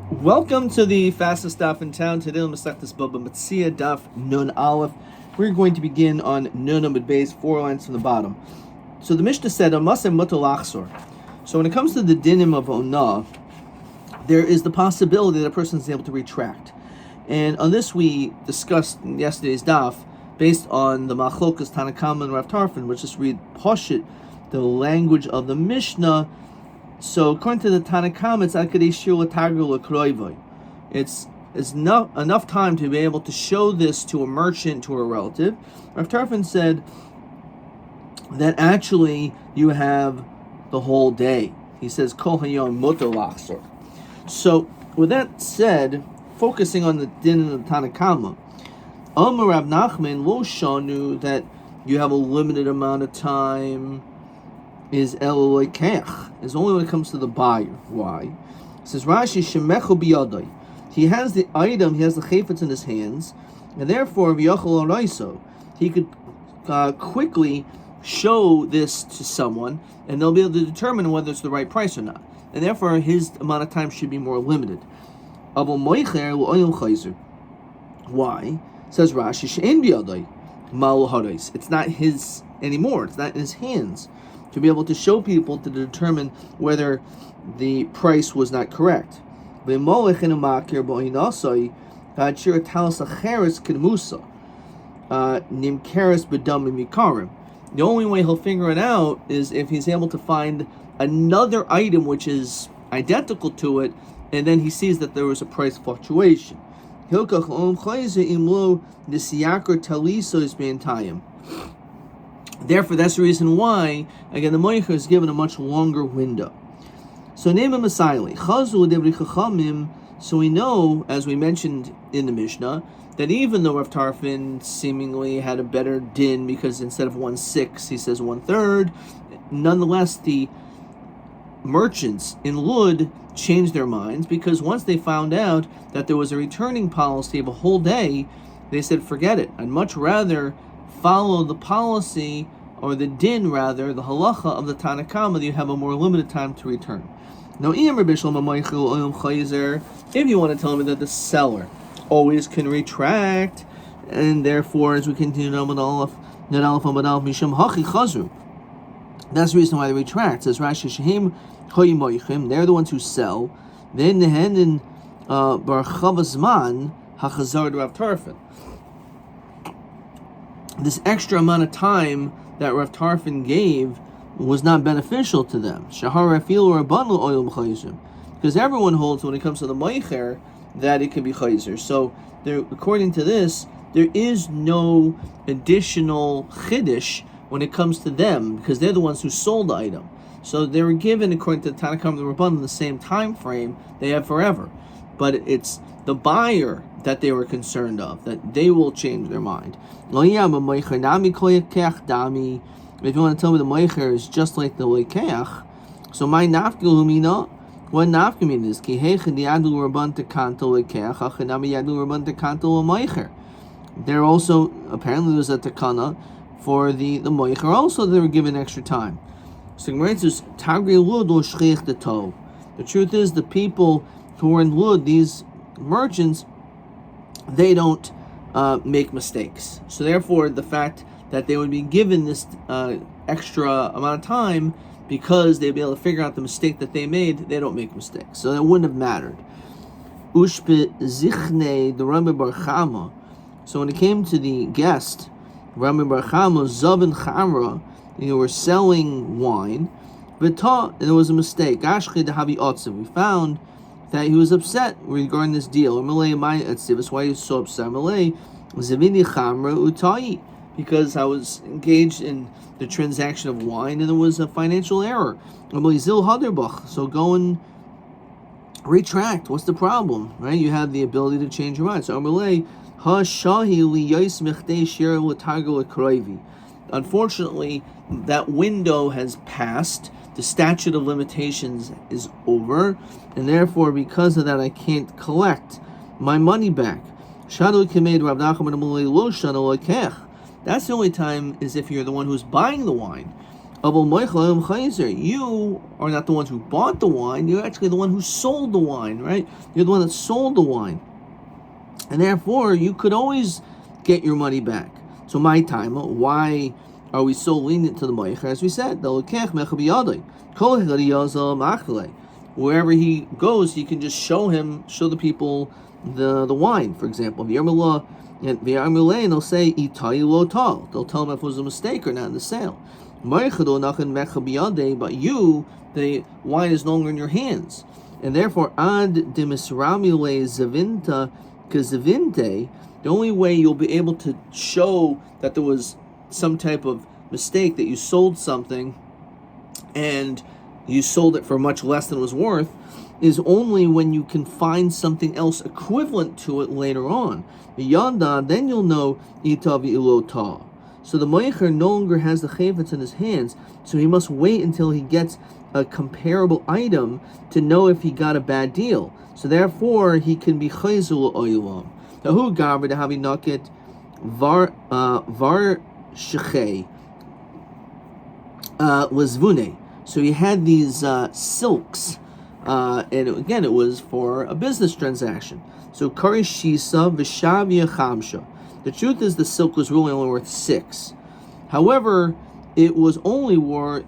Welcome to the fastest daf in town. Today, Masechtas Bava Metzia daf Nun Aleph. We're going to begin on Nun Amud Beis, 4 lines from the bottom. So the Mishnah said, "Amasem mutal achsor." So when it comes to the dinim of Onah, there is the possibility that a person is able to retract. And on this we discussed in yesterday's daf, based on the Machlokas Tanakama and Rav Tarfon, which is read Poshit, the language of the Mishnah. So according to the Tanakam, it's enough time to be able to show this to a merchant, to a relative. Rav Tarfon said that actually you have the whole day. He says Kol Hayom Mutar Lachzor. So with that said, focusing on the din of the Tanakama, Amar Rav Nachman lo shanu, that you have a limited amount of time, is eloikech, is only when it comes to the buyer. Why? It says Rashi shemechu biyadai. He has the item, he has the chayfetz in his hands, and therefore v'yachol oraiso, he could quickly show this to someone, and they'll be able to determine whether it's the right price or not. And therefore, his amount of time should be more limited. Abul moicher l'oyel chayzer. Why? Says Rashi she'en biyadai mal harais. It's not his anymore. It's not in his hands to be able to show people to determine whether the price was not correct. The only way he'll figure it out is if he's able to find another item which is identical to it, and then he sees that there was a price fluctuation. Therefore, that's the reason why, again, the moicher is given a much longer window. So, name him Masaili. So we know, as we mentioned in the Mishnah, that even though Rav Tarfon seemingly had a better din, because instead of 1/6, he says 1/3, nonetheless, the merchants in Lud changed their minds, because once they found out that there was a returning policy of a whole day, they said, forget it. I'd much rather follow the policy, or the din rather, the halacha of the Tanakama, that you have a more limited time to return. Now, if you want to tell me that the seller always can retract, and therefore, as we continue, that's the reason why they retract. It says Rashi Shehim Hoyimoichim, they're the ones who sell. Then the Henden Barchavazman Hachazar Rav Tarfon. This extra amount of time that Rav Tarfon gave was not beneficial to them. Shahar Rafil or a bundle oil b'chayzer, because everyone holds when it comes to the moicher that it can be chayzer. So, according to this, there is no additional chiddush when it comes to them, because they're the ones who sold the item. So they were given, according to the Tanakam and the Rabban, the same time frame they have forever. But it's the buyer that they were concerned of, that they will change their mind. If you want to tell me the moicher is just like the lekeach, so my nafkalumina, what nafkamin is ki hechen yadu rabban tekanto lekeach, achenami yadu rabban tekanto moicher. There also apparently was a takana for the moicher also. They were given extra time. So the truth is, the people who are in Lud, these merchants, they don't make mistakes. So therefore, the fact that they would be given this extra amount of time, because they'd be able to figure out the mistake that they made, they don't make mistakes. So that wouldn't have mattered. Ushpe zichne the Rabbi Bar Chama. So when it came to the guest, Rabbi Bar Chama, Zav and Chamra, they were selling wine, and there was a mistake. We found that he was upset regarding this deal. That's why he was so upset. Because I was engaged in the transaction of wine and there was a financial error. So go and retract. What's the problem? Right? You have the ability to change your mind. So unfortunately, that window has passed. The statute of limitations is over, and therefore, because of that, I can't collect my money back. That's the only time is if you're the one who's buying the wine. You are not the ones who bought the wine, you're actually the one who sold the wine, right? You're the one that sold the wine. And therefore, you could always get your money back. So my time, why are we so lenient to the Moicher? As we said, wherever he goes, he can just show the people the wine, for example. And they'll say, they'll tell him if it was a mistake or not in the sale. But you, the wine is no longer in your hands. And therefore, ad demisramile zavinta kazavinte, the only way you'll be able to show that there was some type of mistake, that you sold something and you sold it for much less than it was worth, is only when you can find something else equivalent to it later on. Yanda, then you'll know ita v'ilota. So the moicher no longer has the chayvetz in his hands, so he must wait until he gets a comparable item to know if he got a bad deal. So therefore, he can be chayzul oilam. Tahu gaber dehavi naket var shechei lezvune. So he had these silks, and again, it was for a business transaction. So kari shisa v'shavia chamsha. The truth is, the silk was really only worth 6. However, it was only worth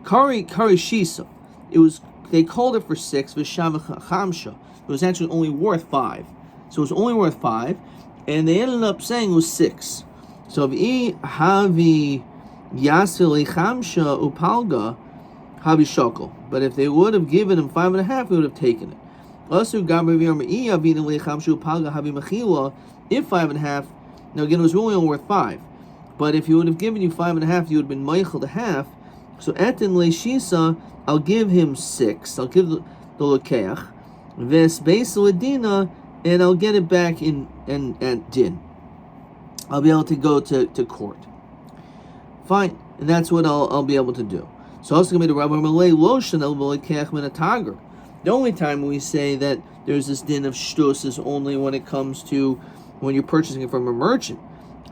kari shisa. They called it for 6 v'shavia chamsha. It was actually only worth 5. So it was only worth 5, and they ended up saying it was 6. So v'i havi Yasili Chamsha Upalga Habi Shokol. But if they would have given him 5.5, he would have taken it. Also, if 5.5, now again, it was really only worth 5. But if he would have given you 5.5, you would have been Meichel the half. So etin leishisa, I'll give him 6. I'll give the Lekeach. Ves Beis Ledina, and I'll get it back at Din. I'll be able to go to court. Fine, and that's what I'll be able to do. So also going to be the Rabbi Malay Loshan El Keach Min Atager. The only time we say that there's this din of shtus is only when it comes to when you're purchasing it from a merchant.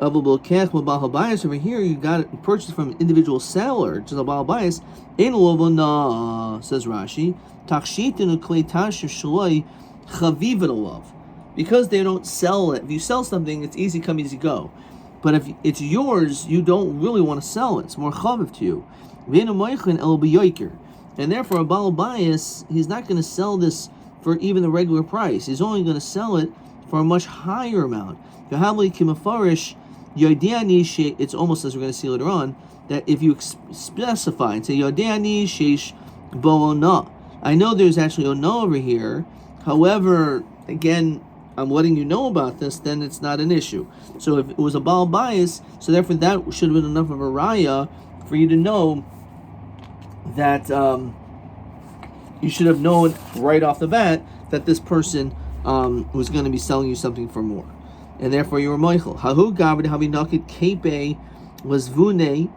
Over here, you got it purchased from an individual seller, just a Baal Bias. Says Rashi, because they don't sell it. If you sell something, it's easy come, easy go. But if it's yours, you don't really want to sell it. It's more chaviv to you. And therefore, a Baal Bias, he's not going to sell this for even the regular price. He's only going to sell it for a much higher amount. It's almost as we're going to see later on, that if you specify and say, I know there's actually Ona over here. However, again, I'm letting you know about this, then it's not an issue. So if it was a Baal Bias, so therefore that should have been enough of a raya for you to know that you should have known right off the bat that this person was going to be selling you something for more. And therefore you were Michael. Hahu Gabrid Havinakit Kepe was Vune.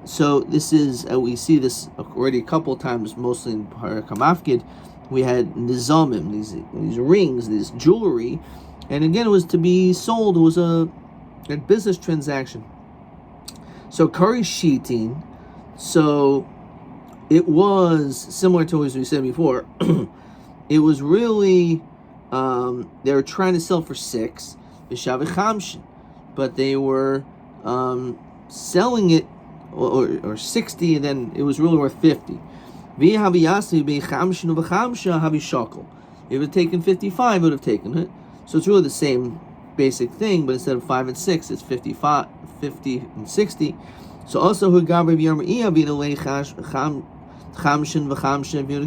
So this is, we see this already a couple of times, mostly in Kamafkid. We had nizamim, these rings, this jewelry, and again it was to be sold. It was a business transaction. So kari shitin, so it was similar to as we said before. It was really they were trying to sell for 6, but they were selling it or 60, and then it was really worth 50. If it had taken 55, it would have taken it. So it's really the same basic thing, but instead of 5 and 6, it's 55, 50 and 60. So also, if you would have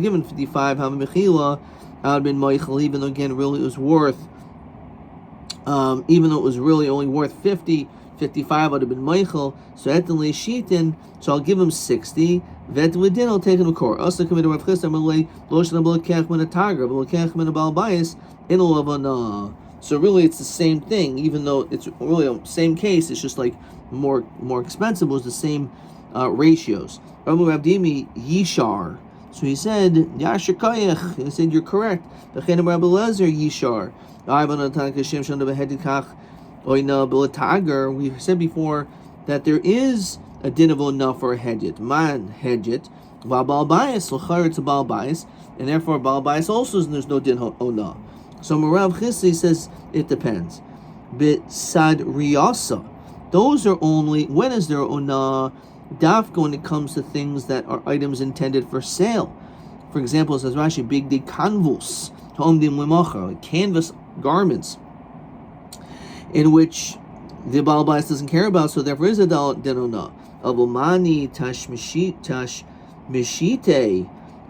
given 55, I would have been Moichel, even though again, really it was worth, even though it was really only worth 50, 55 would have been Moichel. So etenle shitin, so I'll give him 60. Vet within, I'll take him to court. Also, come to Rav Chisda Malay Loshan Abel Kech Min Atager, Abel Kech Min Abal Bias in Olavana. So really, it's the same thing, even though it's really the same case. It's just like more expensive. It was the same ratios. Rabbi Abdimi Yishar. So he said, Yashar Kayach. He said, you're correct. V'chein Rabbi Lezer Yishar. We said before that there is a din of onah for a hedjit. Man hedjit, Baal Bayis, l'chayr to Baal Bayis, and therefore Baal Bayis also there's no din onah. So Marav Chisli says it depends. Bit sad riyasa, those are only when is there onah? Dafka when it comes to things that are items intended for sale. For example, says Rashi, big di canvus, homdim limacha, canvas garments, in which the Baal Bayis doesn't care about, so therefore is a din onah. Avomani tash mishite,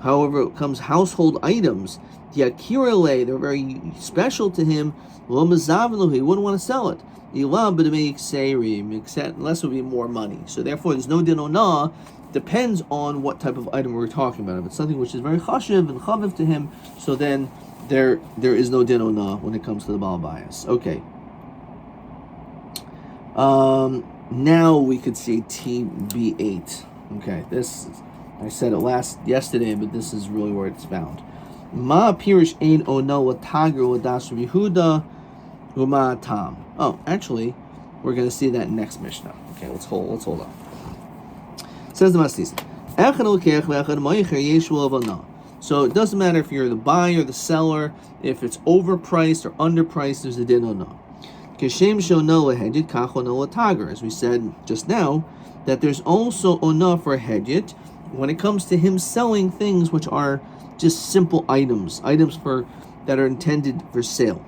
however, it comes household items, diakirele, they're very special to him, lo mazavlu, he wouldn't want to sell it. Unless it would be more money. So therefore, there's no din onah. Depends on what type of item we're talking about. If it's something which is very chashiv and chaviv to him, so then there is no din onah when it comes to the Baal Bayis. Okay. Now we could see TB8. Okay, this I said it yesterday, but this is really where it's found. Ma pirish ein onah l'tager l'das Yehuda u'ma tam. Oh, actually, we're going to see that next Mishnah. Okay, let's hold on. Says the Mastis. So it doesn't matter if you're the buyer or the seller, if it's overpriced or underpriced, there's a din onah. As we said just now, that there's also onah for a hedjit when it comes to him selling things which are just simple items that are intended for sale.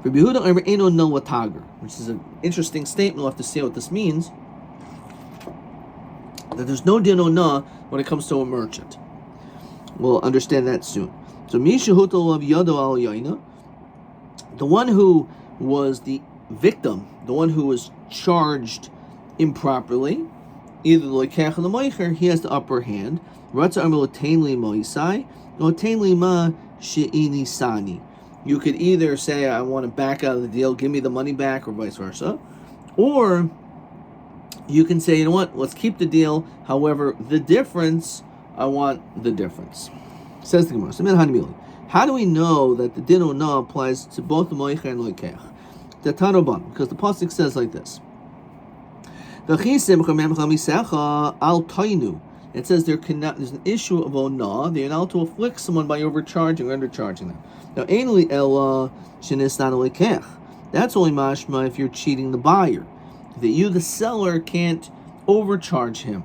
Rabbi Yehuda, which is an interesting statement. We'll have to see what this means. That there's no din onah when it comes to a merchant. We'll understand that soon. So the one who was the victim, the one who was charged improperly, either the lekech or the moicher, he has the upper hand. You could either say, I want to back out of the deal, give me the money back, or vice versa. Or you can say, you know what, let's keep the deal. However, the difference, I want the difference. Says the Gemara, how do we know that the din onah applies to both the moicher and lekech? The Tanoban, because the pasuk says like this. It says there's an issue of onah. They're allowed to afflict someone by overcharging or undercharging them. Now, that's only mashma if you're cheating the buyer. That you, the seller, can't overcharge him.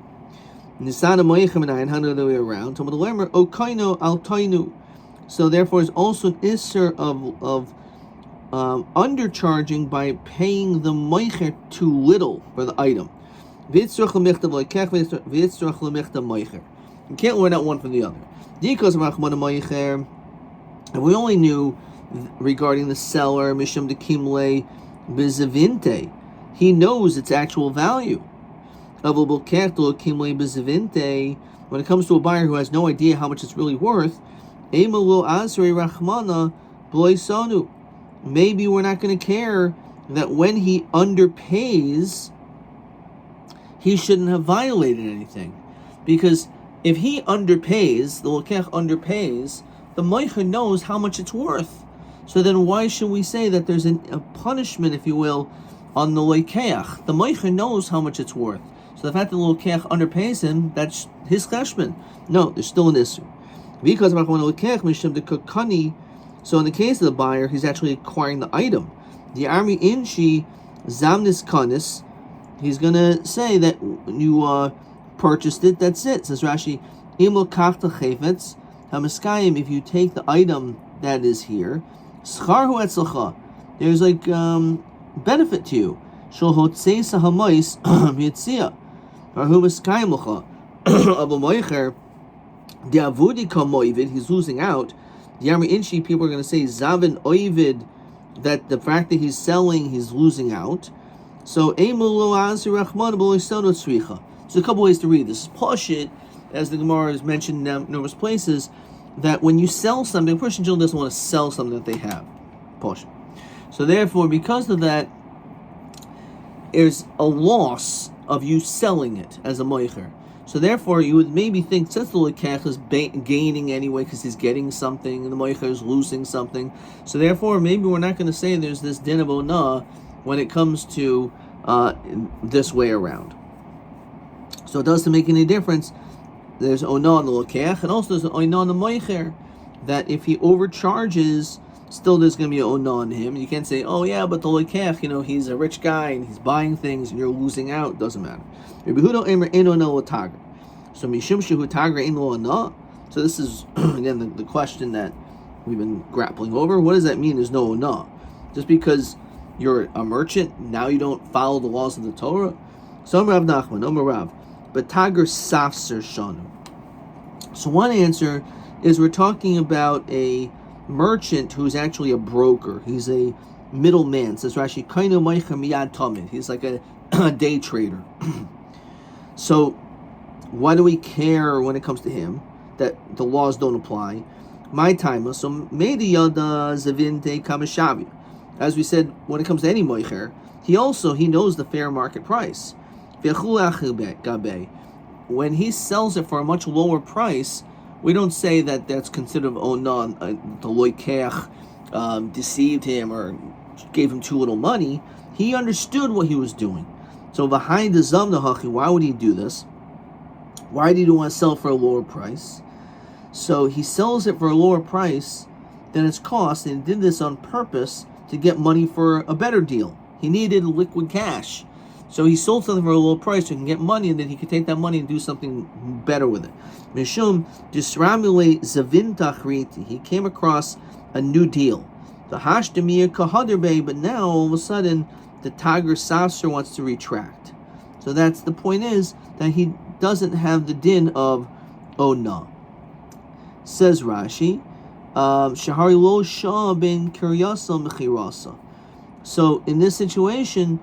The other way around. So therefore, it's also an isser of undercharging by paying the moicher too little for the item. You can't learn out one from the other. And we only knew regarding the seller, Misham de Kimle Bizavinte. He knows its actual value. When it comes to a buyer who has no idea how much it's really worth, maybe we're not going to care that when he underpays, he shouldn't have violated anything. Because if he underpays, the lokech underpays, the moicher knows how much it's worth. So then why should we say that there's a punishment, if you will, on the lokech? The moicher knows how much it's worth. So the fact that the lokech underpays him, that's his cheshbon. No, there's still an issue. Because so in the case of the buyer, he's actually acquiring the item. The army inchi zamnis kanis, he's going to say that you purchased it, that's it. Says Rashi, imo kachta chayfetz hamiskayim, if you take the item that is here, scharhu etzlacha, there's like benefit to you. Shol hotzeisa hamois Metzia, or hu miskayim lacha. Of a moicher, the avudi kamoivid, he's losing out. The Yami Inchi, people are going to say Zavin Oivid, that the fact that he's selling, he's losing out. So, there's a couple ways to read this. Pashit, as the Gemara has mentioned in numerous places, that when you sell something, a person generally doesn't want to sell something that they have. Pashit. So therefore, because of that, there's a loss of you selling it as a moicher. So therefore, you would maybe think, since the lekech is gaining anyway because he's getting something, and the moicher is losing something, so therefore, maybe we're not going to say there's this din of onah when it comes to this way around. So it doesn't make any difference. There's ona on the lokeach, and also there's ona on the moicher, that if he overcharges, still there's going to be an ona on him. You can't say, oh yeah, but the lokeach, he's a rich guy and he's buying things and you're losing out. Doesn't matter. So mishum shehu tagra ein lo ona. So this is again the question that we've been grappling over. What does that mean? There's no ona. Just because you're a merchant, now you don't follow the laws of the Torah? So Rav Nachman, Omer Rav, but tager safser shanu. So one answer is we're talking about a merchant who's actually a broker. He's a middleman. Says Rashi, kainu meicher miyad tamid. He's like a day trader. So why do we care when it comes to him that the laws don't apply? My time, so maybe yada zavinte kamashavi. As we said, when it comes to any moicher, he knows the fair market price. When he sells it for a much lower price, we don't say that that's considered onan. The loikeach deceived him or gave him too little money. He understood what he was doing. So behind the zamnahachi, why would he do this? Why did he want to sell for a lower price? So he sells it for a lower price than its cost, and he did this on purpose to get money for a better deal. He needed liquid cash. So he sold something for a low price so he can get money, and then he could take that money and do something better with it. Mishum disramule zavin tachriti. He came across a new deal. The hashdemir kahaderbe, but now all of a sudden the Tager Safser wants to retract. So that's the point, is that he doesn't have the din of ona. Says Rashi, Shahari lo shah ben kiryasa mechirasa. So in this situation,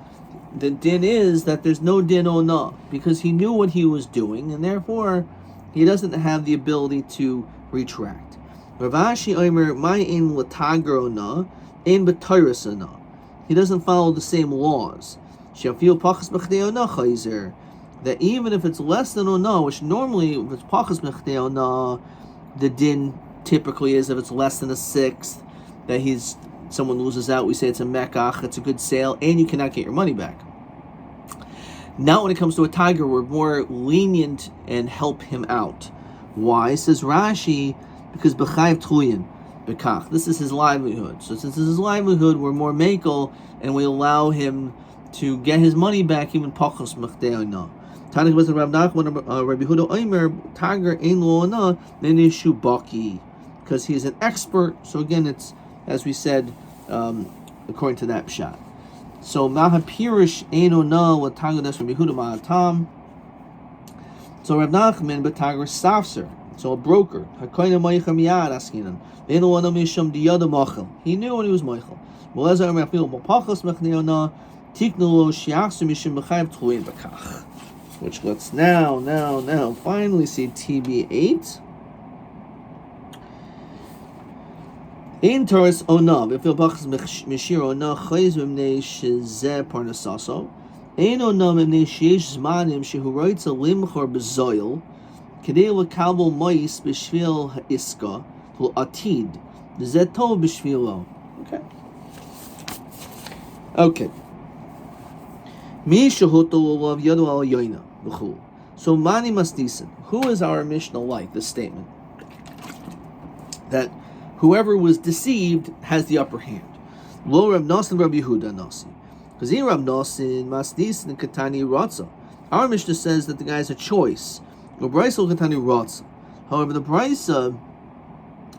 the din is that there's no din ona, because he knew what he was doing, and therefore he doesn't have the ability to retract. Rav Ashi Omer, my in latager ona, in b'tayras ona. He doesn't follow the same laws. Shafil pachas b'chdei ona chayzer. That even if it's less than ona, which normally if it's pachas b'chdei ona, the din typically is if it's less than a sixth, that someone loses out, we say it's a mekach, it's a good sale, and you cannot get your money back. Now when it comes to a tiger, we're more lenient and help him out. Why? Says Rashi, because b'chayv tluyin b'kach. This is his livelihood. So since this is his livelihood, we're more makel, and we allow him to get his money back, even pachos mechdei ona. Tanik was Rav Nachman, Rabbi Huda Omer, tiger ein lo ona, nenishu baki, because he's an expert. So again, it's, as we said, according to that pshat. So mahapirish ein ona l'tiger des Rabbi Huda ma'atam. So Rav Nachman b'tiger safser. So a broker. Hakoyna moicha miyad askinan. Ein lo ona mishum diyada mochel. He knew when he was mochel. Molezer Omer afil b'pachos mechnei ona tiknu lo shiachsu mishum b'chayv tluyin b'kach. Which let's now finally see TB8. In Taurus Onav, if Bachas Mishir Ona Chayz Mimnei Shezeh Parnasaso, Ein Ona Mimnei Sheyesh Zmanim Shehu Roitza Limchor Bezoil, Kedei Lekabel Mois B'Shvil Ha'iska, Tul Atid, Zeto B'Shvilo. Okay. Mi Shehuto Olav Yadu Al Yoina. So Mani Masdisen, who is our Mishnah like? This statement that whoever was deceived has the upper hand. Lo Rab Nasin Rabbi Yehuda Nasi, because in Rab Nasin Masdisen Katani Ratza. Our Mishnah says that the guy has a choice. Brisa Katani Ratza. However, the Brisa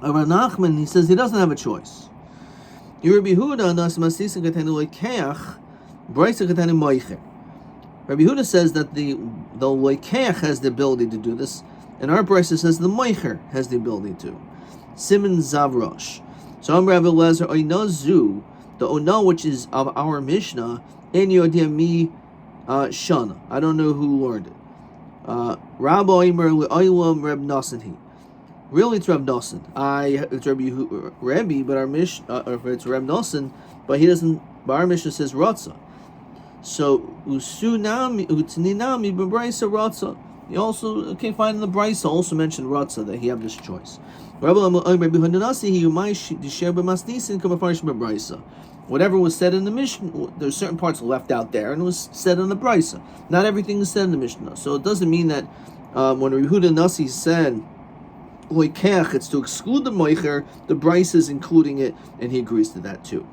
of Rab Nachman, he says he doesn't have a choice. Rabbi Yehuda Nasi Masdisen Katani Lekeach, Brisa Katani Moicher. Rabbi Yehuda says that the loikeach has the ability to do this, and our brisa says the moicher has the ability to. Simon Zavrosh. So I'm Rabbi Lezer Oinazu, the Ona which is of our Mishnah, En Yodia Mi Shana. I don't know who learned it. Rabbi Oimer Le'olam Reb Nasan. Really, it's Reb Nasan. It's Rabbi, but our Mishnah, it's Reb Nasan, but he doesn't. But our Mishnah says Ratza. So usuninami b'braisa ratza. You also can find in the Brisa also mentioned Ratzah that he have this choice. Whatever was said in the Mishnah, there's certain parts left out there, and it was said in the Brisa. Not everything is said in the Mishnah. So it doesn't mean that when Rabbi Yehuda Nasi said Loikech, it's to exclude the Moicher, the Brisa is including it, and he agrees to that too.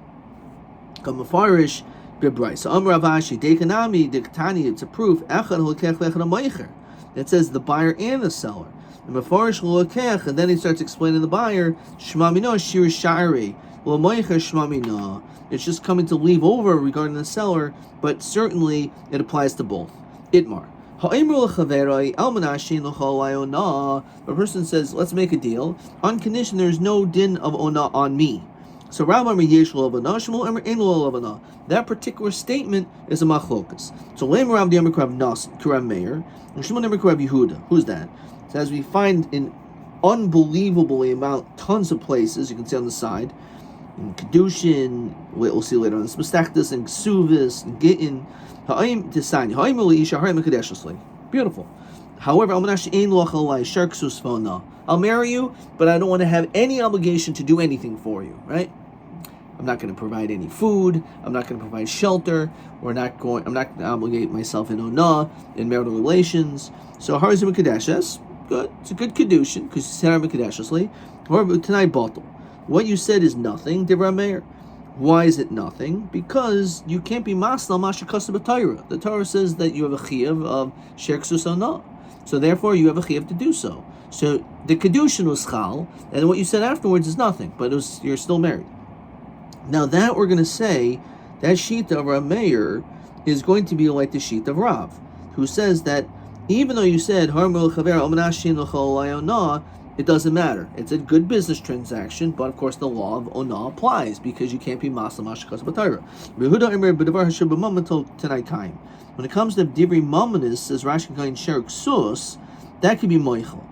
Kamafarish Brisa. Ravashi Dekanami Diktani. It's a proof. Echad Loikech Vechad Moicher. It says the buyer and the seller. And Mafarish Loikech, and then he starts explaining the buyer. Shmamino Shir Shari. Well, Moicher Shmamino. It's just coming to leave over regarding the seller, but certainly it applies to both. Itmar. A person says, let's make a deal on condition there's no din of ona on me. So that particular statement is a machlokas. So who's that? So as we find in unbelievably amount, tons of places, you can see on the side, in Kedushin, we'll see later on, in Smastachtas, and Ksuvis, and Gittin, beautiful. However, I'll marry you, but I don't want to have any obligation to do anything for you, right? I'm not going to provide any food. I'm not going to provide shelter. I'm not going to obligate myself in Onah, in marital relations. So Harizim Kadeshes, good. It's a good Kedushin, because you said Kadeshesly. However, tonight bottle. What you said is nothing, Divra Meir. Why is it nothing? Because you can't be masnal mashakasa b'Torah. The Torah says that you have a chiyuv of sherksus ona. So therefore you have a chiyuv to do so. So the kedushin was chal, and what you said afterwards is nothing, but you're still married. Now that we're going to say, that shita of Rameir is going to be like the shita of Rav, who says that even though you said harmul chaver omanashin l'chol ayonah, it doesn't matter. It's a good business transaction, but of course the law of Onah applies because you can't be Masla Mashakas B'Torah. When it comes to Divri Mamanis, says Rashi Kain Sherik Sus, that could be Moichel.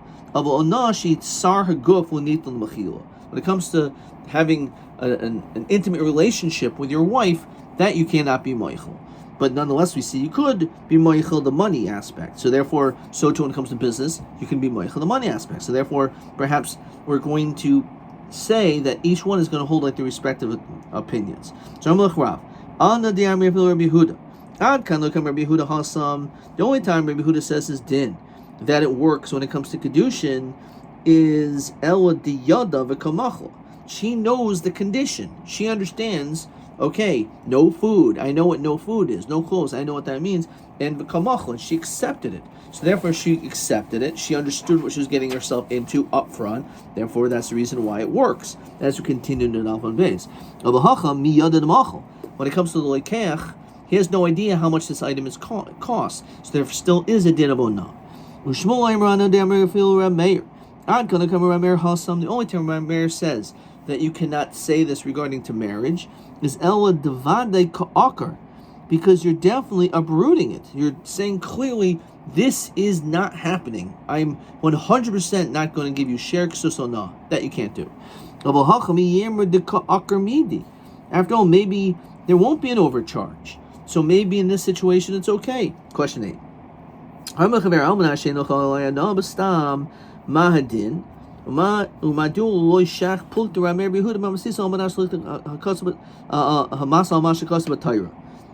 When it comes to having an intimate relationship with your wife, that you cannot be Moichel. But nonetheless, we see you could be moichel the money aspect. So therefore, so too when it comes to business, you can be moichel the money aspect. So therefore, perhaps we're going to say that each one is going to hold like the respective opinions. So the only time Rabbi Yehuda says is din, that it works when it comes to kedushin, is ela diyada v'kamachla. She knows the condition. She understands. Okay, no food. I know what no food is. No clothes. I know what that means. And v'kamachla, she accepted it. So therefore, she accepted it. She understood what she was getting herself into up front. Therefore, that's the reason why it works. As we continue to Alpha and base. When it comes to the lekeach, he has no idea how much this item is cost. So there still is a din of onah. The only time Rameir says that you cannot say this regarding to marriage is ela devade ka'akar, because you're definitely uprooting it. You're saying clearly, this is not happening. I'm 100% not going to give you sher k'susona. That you can't do. After all, maybe there won't be an overcharge. So maybe in this situation it's okay. Question 8. Mahadin. Rav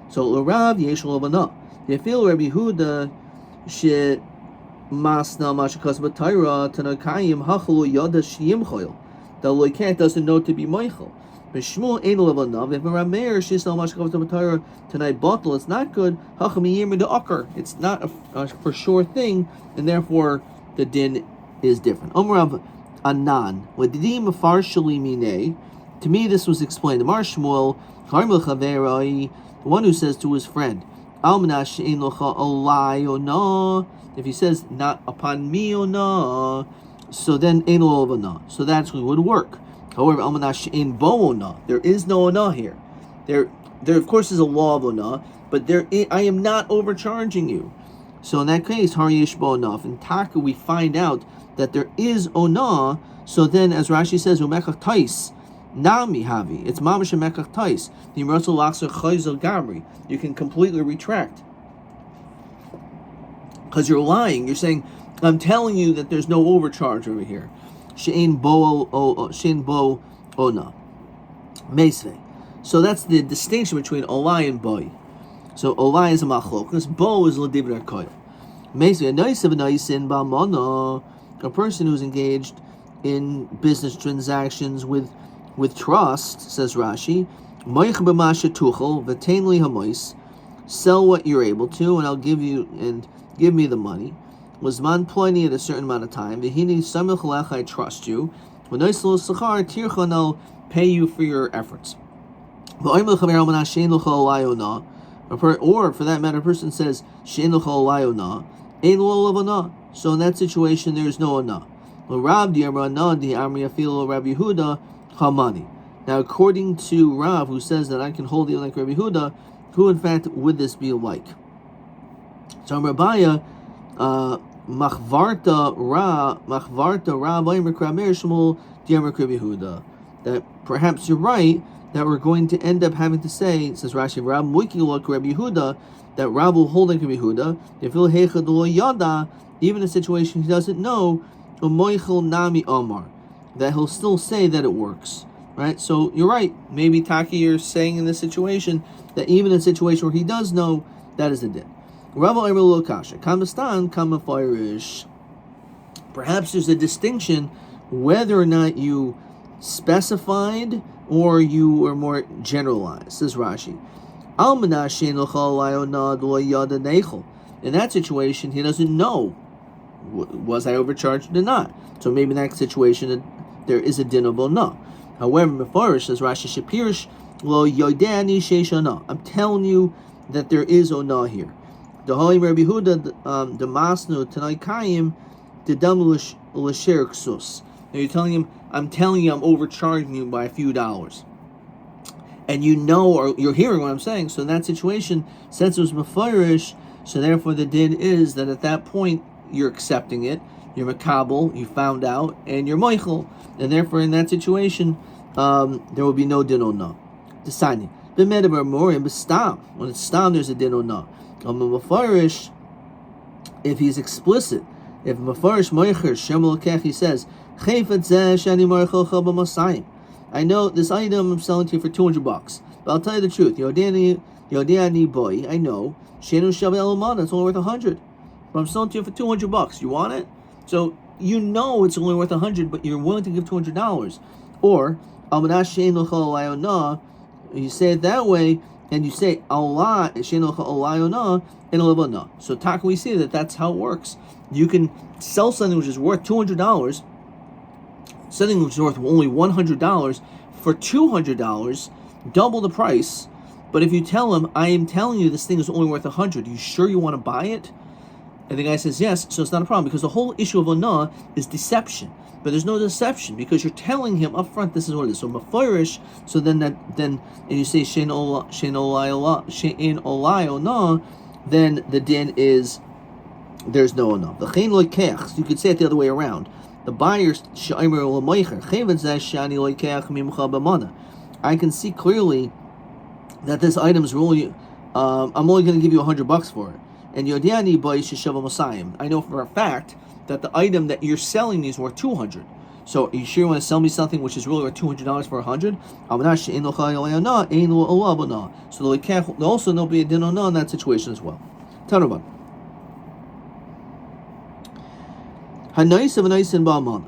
So Rav Yeshua Levana. They feel Rabbi Yehuda she masna mashakas b'Torah tanakayim hachalu yada shiyimchoil. The loiket doesn't know to be Michael. B'Shmuel ain't Levana. If Rameir shisal mashakas b'Torah tonight bottle, it's not good. Hacham yimir de akar. It's not a for sure thing, and therefore the din is different. Omrav Anan, Wadidim Farshali Mine. To me, this was explained. The Mar Shmuel, Karmel Chaverai, the one who says to his friend, Almanash Ein Locha Olai Ona. If he says, not upon me Ona, so then Ein Ona. So that actually would work. However, Almanash Ein Bo Ona. There is no Ona here. There of course is a law of Ona, but I am not overcharging you. So in that case, Har Yesh Bo Ona. In Taka, we find out that there is Ona, so then, as Rashi says, Umekach Tais, Nami Havi, it's Mamash Umekach Tais, the Merzel Laxer Chayzel Gabri, you can completely retract. because you're lying. You're saying, I'm telling you that there's no overcharge over here. She'ein bo ona. Meisve. So that's the distinction between olai and boi. So olai is a machlokas, bo is l'divra koil. Meisve, a person who's engaged in business transactions with trust, says Rashi, sell what you're able to, and I'll give me the money. Wasman ploini at a certain amount of time. I trust you. And I'll pay you for your efforts. Or for that matter, a person says, so in that situation, there is no ana. Now, according to Rav, who says that I can hold you like Rabbi Huda, who in fact would this be like? So Rabbi, Machvarta Ra that perhaps you're right, that we're going to end up having to say, says Rashi, Rab Muikilok Rabbi Huda, that Rab will hold like Rabbi Huda, even in a situation he doesn't know, Nami Omar, that he'll still say that it works. Right? So you're right. Maybe Taki, you're saying in this situation that even in a situation where he does know, that is the din. Perhaps there's a distinction whether or not you specified or you were more generalized, says Rashi. In that situation, he doesn't know, was I overcharged or not? So maybe in that situation, there is a din of no. However, Mefarish, says Rashi Shapirish, lo yodani sheishana. I'm telling you that there is ona here. The Holy Rabbi Huda, the Masnu Tanai Kayim, the Damulish Lasher Ksus. Now you're telling him, I'm telling you, I'm overcharging you by a few dollars, and you know, or you're hearing what I'm saying. So in that situation, since it was Mefarish, so therefore the din is that at that point you're accepting it. You're makabel, you found out, and you're moichel, and therefore in that situation, there will be no din or no. Deciding. When it's stam, there's a din or no. Mefarish, if he's explicit, if Mefarish moicher shemel kech, he says, I know this item I'm selling to you for $200, but I'll tell you the truth. Yodani boy, I know shenu shav el it's only worth $100. But I'm selling to you for $200. You want it? So you know it's only worth $100, but you're willing to give $200. Or you say it that way, and you say Allah and so Taka, we see that that's how it works. You can sell something which is worth $200, something which is worth only $100 for $200, double the price. But if you tell him, I am telling you this thing is only worth $100, you sure you want to buy it? And the guy says yes, so it's not a problem, because the whole issue of ona is deception. But there's no deception because you're telling him up front this is what it is. So mafarish, so then and you say shein olai ona, then the din is there's no ona. The chein loikech, so you could say it the other way around. The buyer shaimer l'moicher cheven zeh shani loikech mimcha b'mana. I can see clearly that this item is really I'm only going to give you $100 for it. And Yodiani boy sheshava Mosayim. I know for a fact that the item that you're selling me is worth $200. So you sure want to sell me something which is really worth $200 for $100? So there'll also be a din on in that situation as well. Tanurban.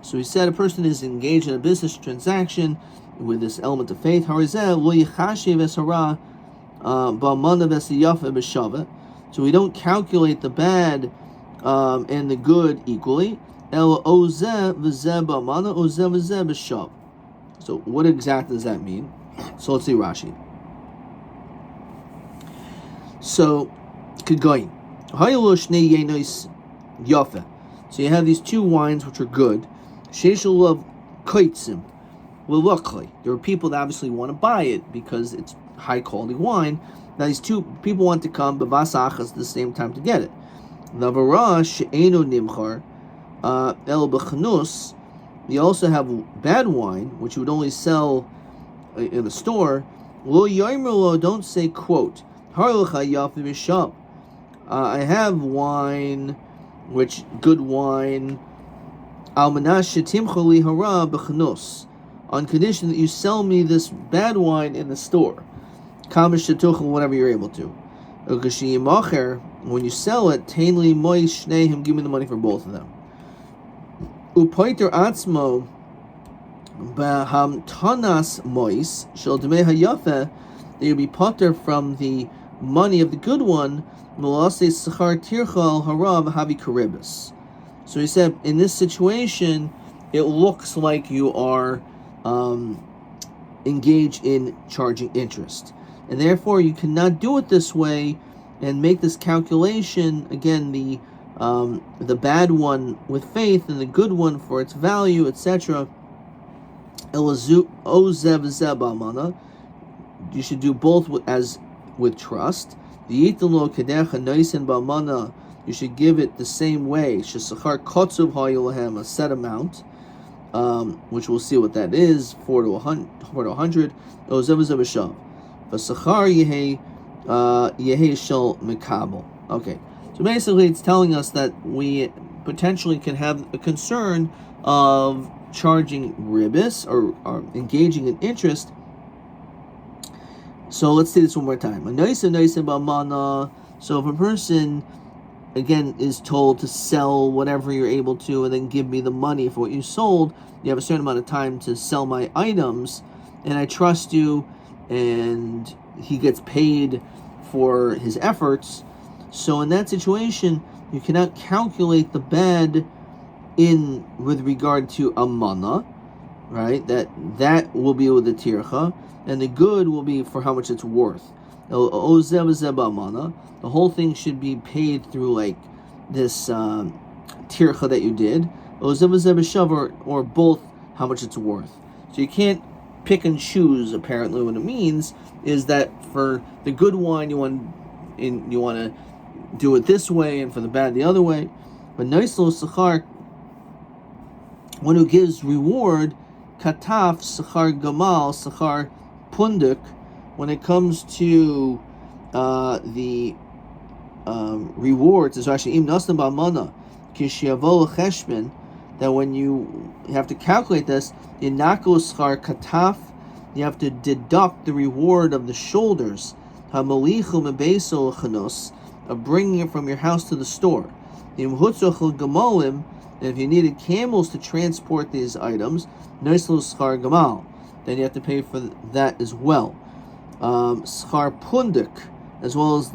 So he said a person is engaged in a business transaction with this element of faith. So we don't calculate the bad and the good equally. So what exactly does that mean? So let's see Rashi. So Kagoyin. So you have these two wines which are good. There are people that obviously want to buy it because it's high quality wine. Now these two people want to come b'vasachas at the same time to get it. You also have bad wine, which you would only sell in a store. Don't say, quote, I have wine which good wine, on condition that you sell me this bad wine in the store. Whatever you're able to. When you sell it, give me the money for both of them. Upoiter atzmo b'hamtanas mois shel dmei hayafe, that you'll be potter from the money of the good one. Melase sachar tirchal harav havi karibus. So he said, in this situation, it looks like you are engaged in charging interest, and therefore you cannot do it this way and make this calculation. Again, the bad one with faith and the good one for its value, etc. You should do both as with trust. You should give it the same way. A set amount, which we'll see what that is, 4 to 100. Okay, so basically it's telling us that we potentially can have a concern of charging ribis or engaging in interest. So let's say this one more time. So if a person, again, is told to sell whatever you're able to and then give me the money for what you sold, you have a certain amount of time to sell my items, and I trust you, and he gets paid for his efforts. So in that situation, you cannot calculate the bad in with regard to amana, right? That will be with the tircha, and the good will be for how much it's worth. The whole thing should be paid through like this tircha that you did, or both how much it's worth. So you can't pick and choose. Apparently, what it means is that for the good wine you want to do it this way, and for the bad the other way. But noislo sachar, one who gives reward, kataf sachar gamal sachar punduk, when it comes to the rewards, is actually im nasna ba'mana kishiavo cheshbon, that when you have to calculate this, inako schar kataf, you have to deduct the reward of the shoulders, hamalichu mebeso chanos, of bringing it from your house to the store. Im hutzachel gamolim, and if you needed camels to transport these items, noislo schar gamal, then you have to pay for that as well. Schar pundik, as well as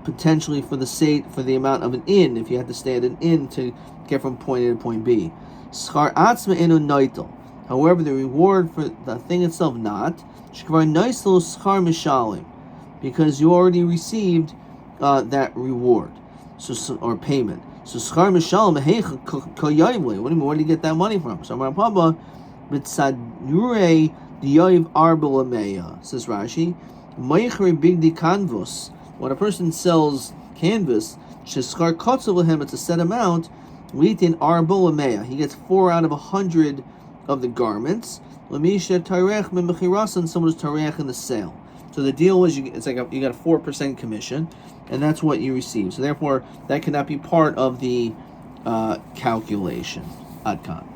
potentially for the amount of an inn, if you had to stay at an inn to get from point A to point B. Schar atzma enu noitel. However, the reward for the thing itself not. Shkvar noislo schar mishalim, because you already received that reward, or payment. So schar mishalim heicha koyayvle. What do you mean? Where do you get that money from? So Amar Papa b'tzadurei diyav arba lameya, says Rashi. Meichri bigdi canvas. When a person sells canvas, sheschar kotzav lehem, it's a set amount. Litin arba lameya, he gets 4 out of 100 of the garments. Lamisha tarech min mechirasan, someone who's tarech in the sale. So the deal was you got a 4% commission, and that's what you receive. So therefore, that cannot be part of the calculation. Adkan.